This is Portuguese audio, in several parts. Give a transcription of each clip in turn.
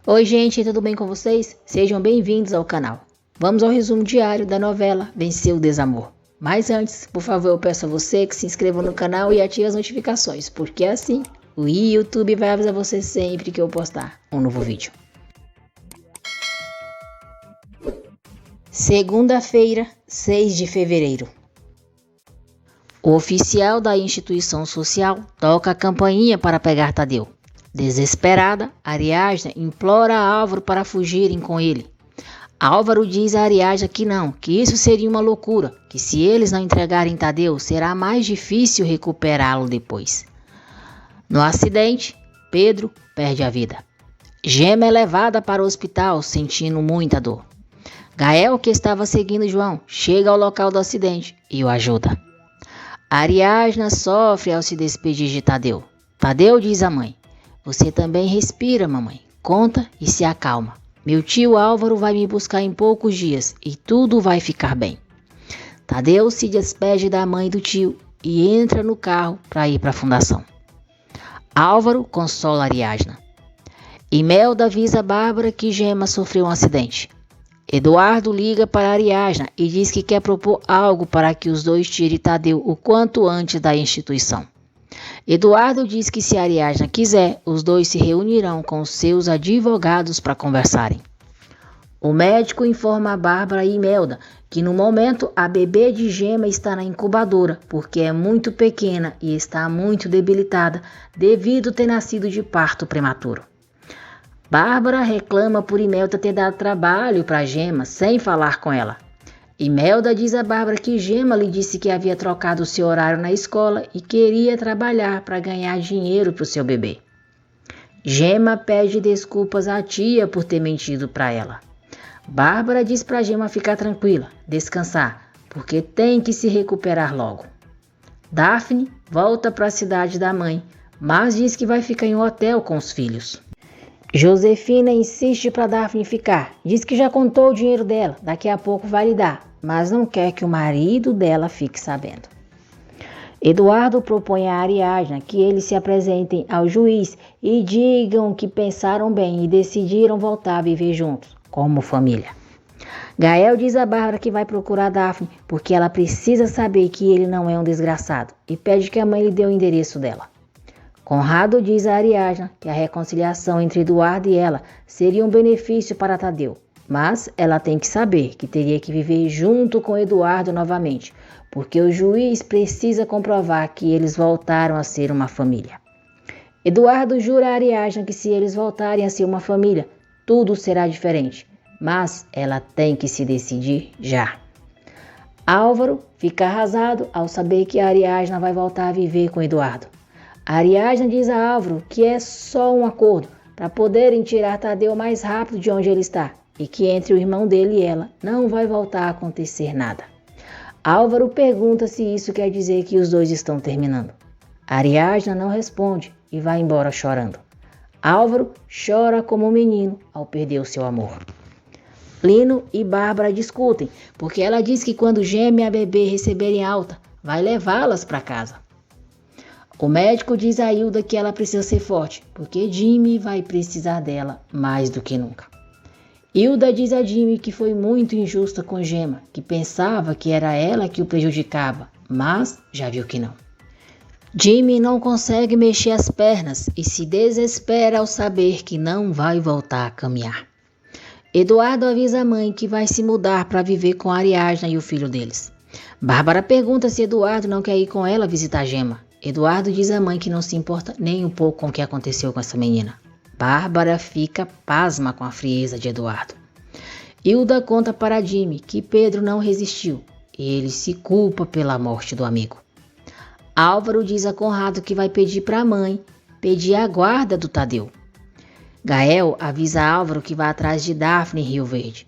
Oi gente, tudo bem com vocês? Sejam bem-vindos ao canal. Vamos ao resumo diário da novela Vencer o Desamor. Mas antes, por favor, eu peço a você que se inscreva no canal e ative as notificações, porque assim o YouTube vai avisar você sempre que eu postar um novo vídeo. Segunda-feira, 6 de fevereiro. O oficial da instituição social toca a campainha para pegar Tadeu. Desesperada, Ariadna implora a Álvaro para fugirem com ele. Álvaro diz a Ariadna que não, que isso seria uma loucura, que se eles não entregarem Tadeu, será mais difícil recuperá-lo depois. No acidente, Pedro perde a vida. Gema é levada para o hospital, sentindo muita dor. Gael, que estava seguindo João, chega ao local do acidente e o ajuda. Ariadna sofre ao se despedir de Tadeu. Tadeu diz à mãe: "Você também respira, mamãe. Conta e se acalma. Meu tio Álvaro vai me buscar em poucos dias e tudo vai ficar bem." Tadeu se despede da mãe e do tio e entra no carro para ir para a fundação. Álvaro consola Ariadna. Imelda avisa Bárbara que Gema sofreu um acidente. Eduardo liga para Ariadna e diz que quer propor algo para que os dois tirem Tadeu o quanto antes da instituição. Eduardo diz que se Ariadna quiser, os dois se reunirão com seus advogados para conversarem. O médico informa a Bárbara e Imelda que no momento a bebê de Gema está na incubadora porque é muito pequena e está muito debilitada devido ter nascido de parto prematuro. Bárbara reclama por Imelda ter dado trabalho para Gema sem falar com ela. Imelda diz a Bárbara que Gema lhe disse que havia trocado o seu horário na escola e queria trabalhar para ganhar dinheiro para o seu bebê. Gema pede desculpas à tia por ter mentido para ela. Bárbara diz para Gema ficar tranquila, descansar, porque tem que se recuperar logo. Daphne volta para a cidade da mãe, mas diz que vai ficar em um hotel com os filhos. Josefina insiste para Daphne ficar, diz que já contou o dinheiro dela, daqui a pouco vai lhe dar, mas não quer que o marido dela fique sabendo. Eduardo propõe a Ariadna que eles se apresentem ao juiz e digam que pensaram bem e decidiram voltar a viver juntos, como família. Gael diz a Bárbara que vai procurar Daphne porque ela precisa saber que ele não é um desgraçado e pede que a mãe lhe dê o endereço dela. Conrado diz a Ariadna que a reconciliação entre Eduardo e ela seria um benefício para Tadeu, mas ela tem que saber que teria que viver junto com Eduardo novamente, porque o juiz precisa comprovar que eles voltaram a ser uma família. Eduardo jura a Ariadna que se eles voltarem a ser uma família, tudo será diferente, mas ela tem que se decidir já. Álvaro fica arrasado ao saber que a Ariadna vai voltar a viver com Eduardo. A Ariadna diz a Álvaro que é só um acordo para poderem tirar Tadeu mais rápido de onde ele está e que entre o irmão dele e ela não vai voltar a acontecer nada. Álvaro pergunta se isso quer dizer que os dois estão terminando. A Ariadna não responde e vai embora chorando. Álvaro chora como um menino ao perder o seu amor. Lino e Bárbara discutem porque ela diz que quando Gema e a bebê receberem alta, vai levá-las para casa. O médico diz a Hilda que ela precisa ser forte, porque Jimmy vai precisar dela mais do que nunca. Hilda diz a Jimmy que foi muito injusta com Gema, que pensava que era ela que o prejudicava, mas já viu que não. Jimmy não consegue mexer as pernas e se desespera ao saber que não vai voltar a caminhar. Eduardo avisa a mãe que vai se mudar para viver com a Ariadna e o filho deles. Bárbara pergunta se Eduardo não quer ir com ela visitar Gema. Eduardo diz à mãe que não se importa nem um pouco com o que aconteceu com essa menina. Bárbara fica pasma com a frieza de Eduardo. Hilda conta para Jimmy que Pedro não resistiu e ele se culpa pela morte do amigo. Álvaro diz a Conrado que vai pedir para a mãe pedir a guarda do Tadeu. Gael avisa Álvaro que vai atrás de Daphne em Rio Verde.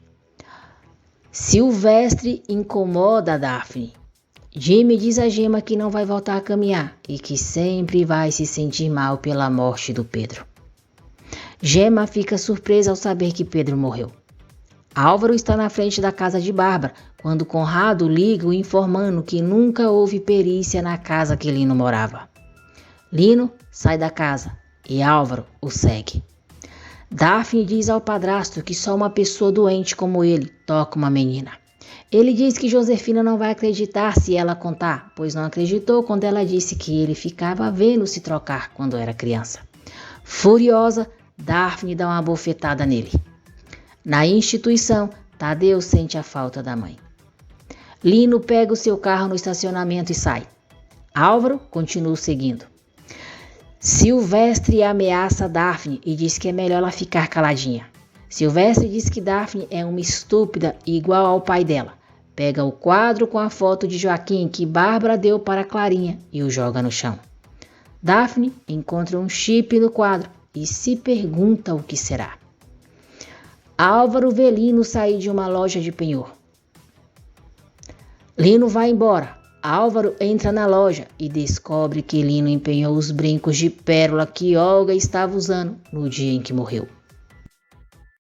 Silvestre incomoda Daphne. Jimmy diz a Gema que não vai voltar a caminhar e que sempre vai se sentir mal pela morte do Pedro. Gema fica surpresa ao saber que Pedro morreu. Álvaro está na frente da casa de Bárbara quando Conrado liga o informando que nunca houve perícia na casa que Lino morava. Lino sai da casa e Álvaro o segue. Daphne diz ao padrasto que só uma pessoa doente como ele toca uma menina. Ele diz que Josefina não vai acreditar se ela contar, pois não acreditou quando ela disse que ele ficava vendo se trocar quando era criança. Furiosa, Daphne dá uma bofetada nele. Na instituição, Tadeu sente a falta da mãe. Lino pega o seu carro no estacionamento e sai. Álvaro continua seguindo. Silvestre ameaça Daphne e diz que é melhor ela ficar caladinha. Silvestre diz que Daphne é uma estúpida igual ao pai dela. Pega o quadro com a foto de Joaquim que Bárbara deu para Clarinha e o joga no chão. Daphne encontra um chip no quadro e se pergunta o que será. Álvaro vê Lino sair de uma loja de penhor. Lino vai embora. Álvaro entra na loja e descobre que Lino empenhou os brincos de pérola que Olga estava usando no dia em que morreu.